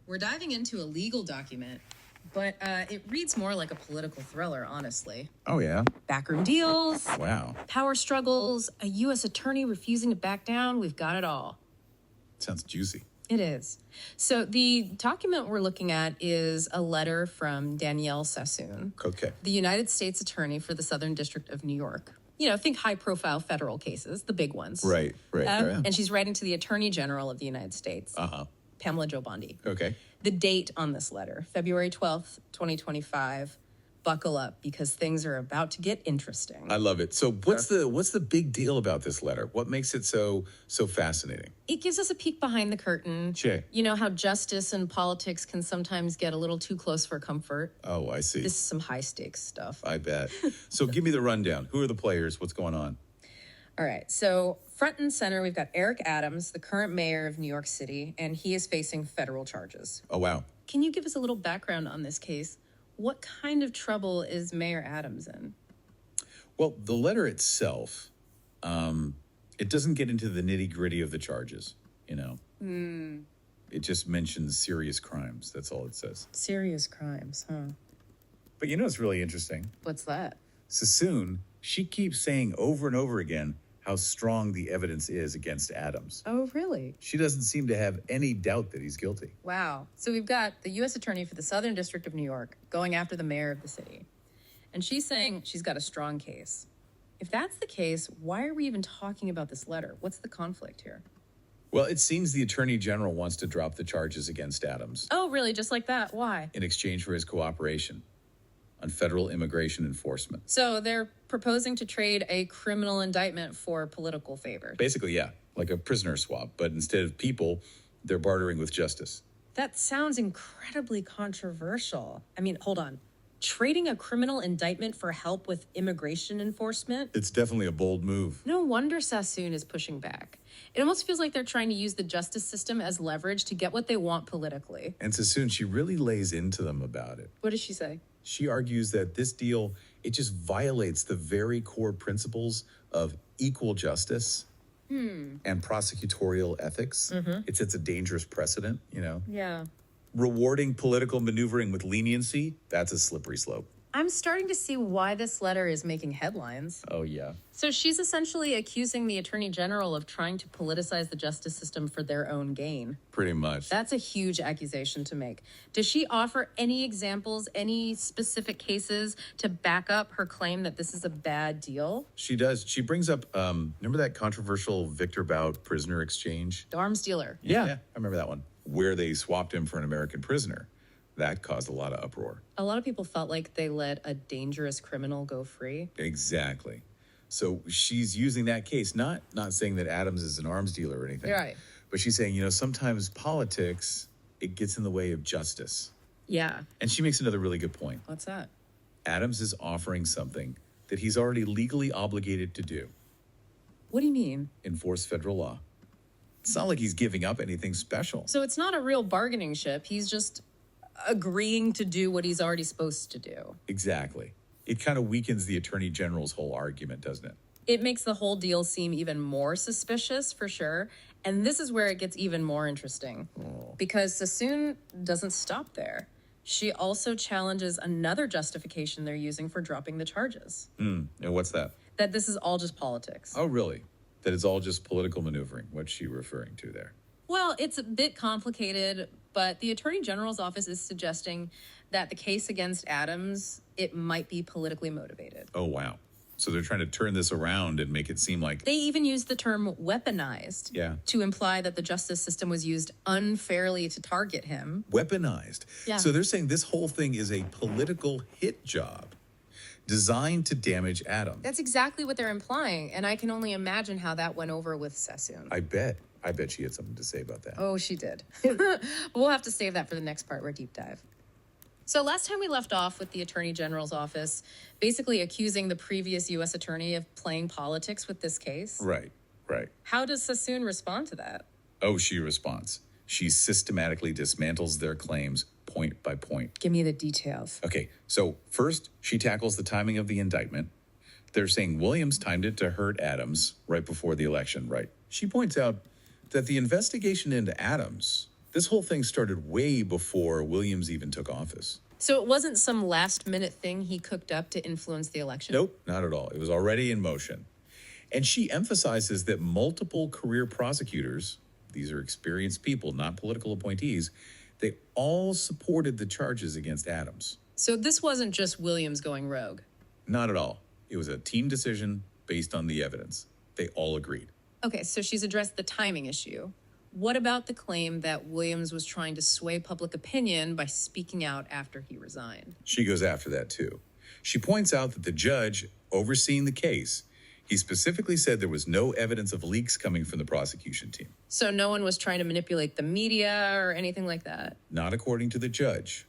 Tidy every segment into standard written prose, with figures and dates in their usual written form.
We're diving into a legal document, but it reads more like a political thriller, honestly. Oh, yeah? Backroom deals. Wow. Power struggles, a U.S. attorney refusing to back down. We've got it all. Sounds juicy. It is. So the document we're looking at is a letter from Danielle Sassoon, Okay. the United States attorney for the Southern District of New York. You know, think high-profile federal cases, the big ones. Right. And she's writing to the Attorney General of the United States, Pamela Jo Bondi. Okay. The date on this letter, February 12th, 2025. Buckle up, because things are about to get interesting. I love it. So what's the big deal about this letter? What makes it so fascinating? It gives us a peek behind the curtain. Sure. You know how justice and politics can sometimes get a little too close for comfort. Oh, I see. This is some high-stakes stuff. I bet. So give me the rundown. Who are the players? What's going on? All right, so front and center, we've got Eric Adams, the current mayor of New York City, and he is facing federal charges. Oh, wow. Can you give us a little background on this case? What kind of trouble is Mayor Adams in? Well, the letter itself, it doesn't get into the nitty-gritty of the charges, you know. It just mentions serious crimes. That's all it says. Serious crimes, huh? But you know what's really interesting? What's that? Sassoon, she keeps saying over and over again how strong the evidence is against Adams. Oh, really? She doesn't seem to have any doubt that he's guilty. Wow. So we've got the U.S. Attorney for the Southern District of New York going after the mayor of the city. And she's saying she's got a strong case. If that's the case, why are we even talking about this letter? What's the conflict here? Well, it seems the Attorney General wants to drop the charges against Adams Oh, really? Just like that? Why? in exchange for his cooperation on federal immigration enforcement. So they're proposing to trade a criminal indictment for political favor. Basically, yeah, like a prisoner swap, but instead of people, they're bartering with justice. That sounds incredibly controversial. I mean, hold on. Trading a criminal indictment for help with immigration enforcement? It's definitely a bold move. No wonder Sassoon is pushing back. It almost feels like they're trying to use the justice system as leverage to get what they want politically. And Sassoon, she really lays into them about it. What does she say? She argues that this deal, it just violates the very core principles of equal justice and prosecutorial ethics. It sets a dangerous precedent, you know. Yeah. Rewarding political maneuvering with leniency, that's a slippery slope. I'm starting to see why this letter is making headlines. Oh, yeah. So she's essentially accusing the Attorney General of trying to politicize the justice system for their own gain. Pretty much. That's a huge accusation to make. Does she offer any examples, any specific cases to back up her claim that this is a bad deal? She does. She brings up, remember that controversial Victor Bout prisoner exchange? The arms dealer. Yeah, I remember that one. Where they swapped him for an American prisoner. That caused a lot of uproar. A lot of people felt like they let a dangerous criminal go free. Exactly. So she's using that case, not saying that Adams is an arms dealer or anything. Right. But she's saying, you know, sometimes politics, it gets in the way of justice. Yeah. And she makes another really good point. What's that? Adams is offering something that he's already legally obligated to do. What do you mean? Enforce federal law. It's not like he's giving up anything special. So it's not a real bargaining chip. He's just agreeing to do what he's already supposed to do. Exactly. It kind of weakens the Attorney General's whole argument, doesn't it? It makes the whole deal seem even more suspicious, for sure. And this is where it gets even more interesting. Because Sassoon doesn't stop there. She also challenges another justification they're using for dropping the charges. And what's that? That this is all just politics. Oh, really? That it's all just political maneuvering. What's she referring to there? Well, it's a bit complicated, but the Attorney General's office is suggesting that the case against Adams, it might be politically motivated. Oh, wow. So they're trying to turn this around and make it seem like... They even used the term weaponized to imply that the justice system was used unfairly to target him. Weaponized. Yeah. So they're saying this whole thing is a political hit job designed to damage Adams. That's exactly what they're implying, and I can only imagine how that went over with Sassoon. I bet she had something to say about that. Oh, she did. But we'll have to save that for the next part, our deep dive. So last time we left off with the Attorney General's office basically accusing the previous U.S. attorney of playing politics with this case. Right. How does Sassoon respond to that? Oh, she responds. She systematically dismantles their claims point by point. Give me the details. Okay, so first, she tackles the timing of the indictment. They're saying Williams timed it to hurt Adams right before the election, right? She points out that the investigation into Adams This whole thing started way before Williams even took office. So it wasn't some last minute thing he cooked up to influence the election? Nope, not at all. It was already in motion. And she emphasizes that multiple career prosecutors, these are experienced people, not political appointees, they all supported the charges against Adams. So this wasn't just Williams going rogue? Not at all. It was a team decision based on the evidence. They all agreed. Okay, so she's addressed the timing issue. What about the claim that Williams was trying to sway public opinion by speaking out after he resigned? She goes after that too. She points out that the judge overseeing the case, he specifically said there was no evidence of leaks coming from the prosecution team. So no one was trying to manipulate the media or anything like that? Not according to the judge.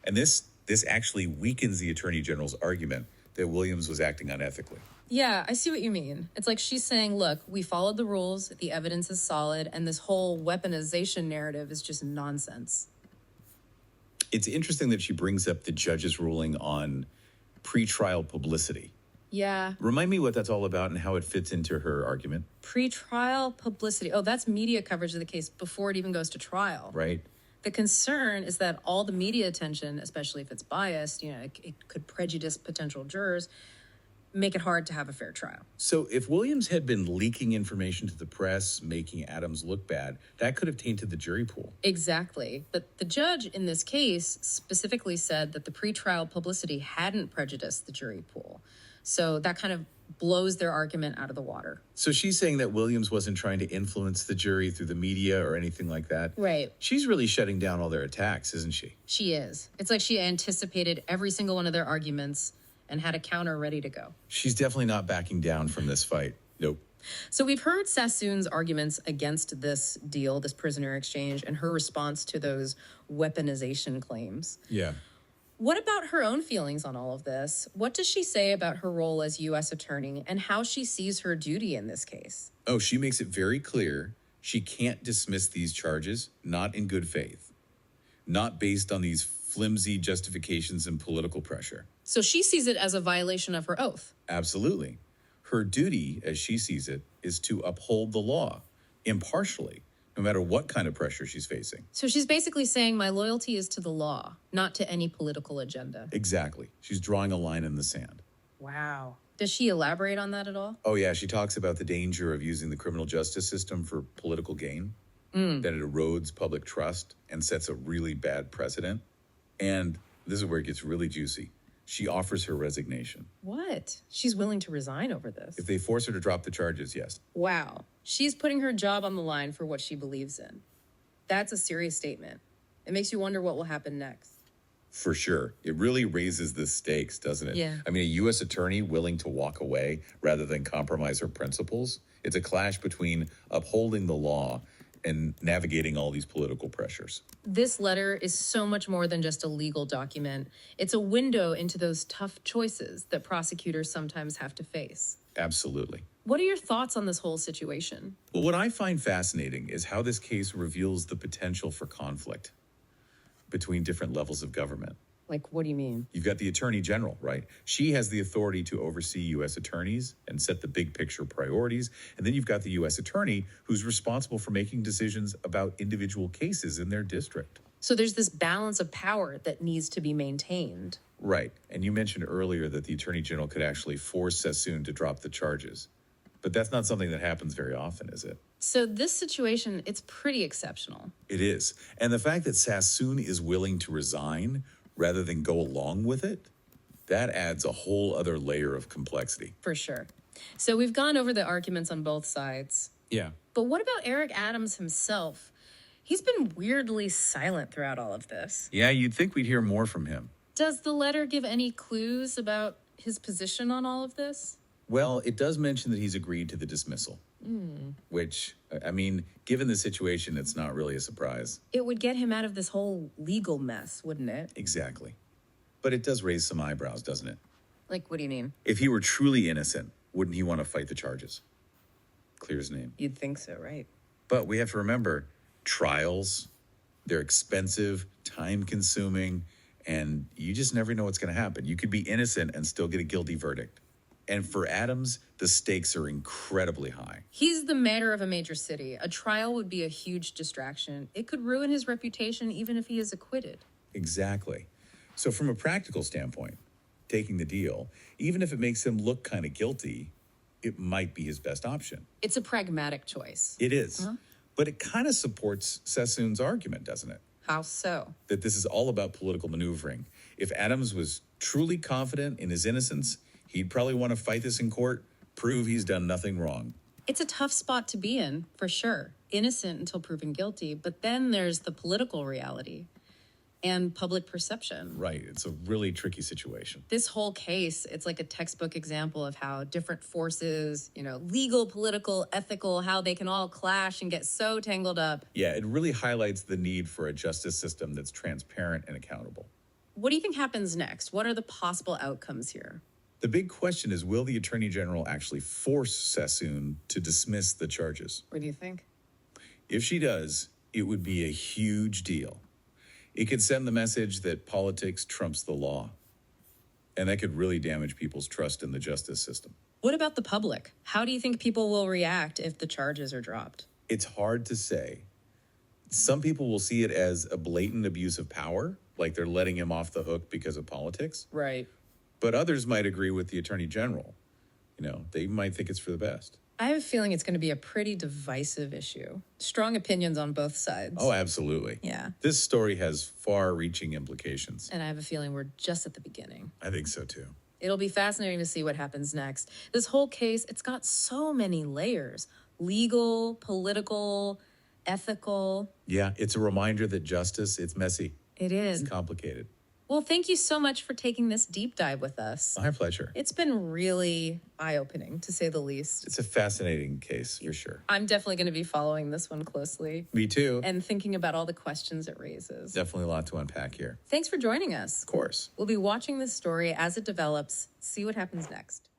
And this actually weakens the Attorney General's argument that Williams was acting unethically. Yeah, I see what you mean. It's like she's saying, look, we followed the rules, the evidence is solid, and this whole weaponization narrative is just nonsense. It's interesting that she brings up the judge's ruling on pretrial publicity. Yeah. Remind me what that's all about and how it fits into her argument. Pretrial publicity. Oh, that's media coverage of the case before it even goes to trial. Right. The concern is that all the media attention, especially if it's biased, it could prejudice potential jurors, make it hard to have a fair trial. So if Williams had been leaking information to the press, making Adams look bad, that could have tainted the jury pool. Exactly. But the judge in this case specifically said that the pretrial publicity hadn't prejudiced the jury pool. So that kind of blows their argument out of the water. So she's saying that Williams wasn't trying to influence the jury through the media or anything like that. Right. She's really shutting down all their attacks, isn't she? She is. It's like she anticipated every single one of their arguments and had a counter ready to go. She's definitely not backing down from this fight. Nope. So we've heard Sassoon's arguments against this deal, this prisoner exchange, and her response to those weaponization claims. Yeah. What about her own feelings on all of this? What does she say about her role as U.S. attorney and how she sees her duty in this case? Oh, she makes it very clear she can't dismiss these charges, not in good faith, not based on these flimsy justifications and political pressure. So she sees it as a violation of her oath. Absolutely. Her duty, as she sees it, is to uphold the law impartially, no matter what kind of pressure she's facing. So she's basically saying my loyalty is to the law, not to any political agenda. Exactly. She's drawing a line in the sand. Wow. Does she elaborate on that at all? Oh, yeah. She talks about the danger of using the criminal justice system for political gain, that it erodes public trust and sets a really bad precedent. And this is where it gets really juicy. She offers her resignation. What? She's willing to resign over this? If they force her to drop the charges, yes. Wow. She's putting her job on the line for what she believes in. That's a serious statement. It makes you wonder what will happen next. For sure. It really raises the stakes, doesn't it? Yeah. I mean, a U.S. attorney willing to walk away rather than compromise her principles. It's a clash between upholding the law and navigating all these political pressures. This letter is so much more than just a legal document. It's a window into those tough choices that prosecutors sometimes have to face. Absolutely. What are your thoughts on this whole situation? Well, what I find fascinating is how this case reveals the potential for conflict between different levels of government. Like, what do you mean? You've got the Attorney General, right? She has the authority to oversee U.S. attorneys and set the big picture priorities. And then you've got the U.S. Attorney who's responsible for making decisions about individual cases in their district. So there's this balance of power that needs to be maintained. Right. And you mentioned earlier that the Attorney General could actually force Sassoon to drop the charges. But that's not something that happens very often, is it? So this situation, it's pretty exceptional. It is. And the fact that Sassoon is willing to resign rather than go along with it, that adds a whole other layer of complexity. For sure. So we've gone over the arguments on both sides. Yeah. But what about Eric Adams himself? He's been weirdly silent throughout all of this. Yeah, you'd think we'd hear more from him. Does the letter give any clues about his position on all of this? Well, it does mention that he's agreed to the dismissal, which, I mean, given the situation, it's not really a surprise. It would get him out of this whole legal mess, wouldn't it? Exactly. But it does raise some eyebrows, doesn't it? Like, what do you mean? If he were truly innocent, wouldn't he want to fight the charges? Clear as name. You'd think so, right? But we have to remember, trials, they're expensive, time-consuming, and you just never know what's going to happen. You could be innocent and still get a guilty verdict. And for Adams, the stakes are incredibly high. He's the mayor of a major city. A trial would be a huge distraction. It could ruin his reputation even if he is acquitted. Exactly. So from a practical standpoint, taking the deal, even if it makes him look kind of guilty, it might be his best option. It's a pragmatic choice. It is. But it kind of supports Sassoon's argument, doesn't it? How so? That this is all about political maneuvering. If Adams was truly confident in his innocence, he'd probably want to fight this in court, prove he's done nothing wrong. It's a tough spot to be in, for sure. Innocent until proven guilty, but then there's the political reality and public perception. Right. It's a really tricky situation. This whole case, it's like a textbook example of how different forces, legal, political, ethical, how they can all clash and get so tangled up. Yeah, it really highlights the need for a justice system that's transparent and accountable. What do you think happens next? What are the possible outcomes here? The big question is, will the Attorney General actually force Sassoon to dismiss the charges? What do you think? If she does, it would be a huge deal. It could send the message that politics trumps the law. And that could really damage people's trust in the justice system. What about the public? How do you think people will react if the charges are dropped? It's hard to say. Some people will see it as a blatant abuse of power, like they're letting him off the hook because of politics. Right. But others might agree with the Attorney General. They might think it's for the best. I have a feeling it's going to be a pretty divisive issue. Strong opinions on both sides. Oh, absolutely. Yeah. This story has far-reaching implications. And I have a feeling we're just at the beginning. I think so, too. It'll be fascinating to see what happens next. This whole case, it's got so many layers. Legal, political, ethical. Yeah, it's a reminder that justice, it's messy. It is. It's complicated. Well, thank you so much for taking this deep dive with us. My pleasure. It's been really eye-opening, to say the least. It's a fascinating case, for sure. I'm definitely going to be following this one closely. Me too. And thinking about all the questions it raises. Definitely a lot to unpack here. Thanks for joining us. Of course. We'll be watching this story as it develops, see what happens next.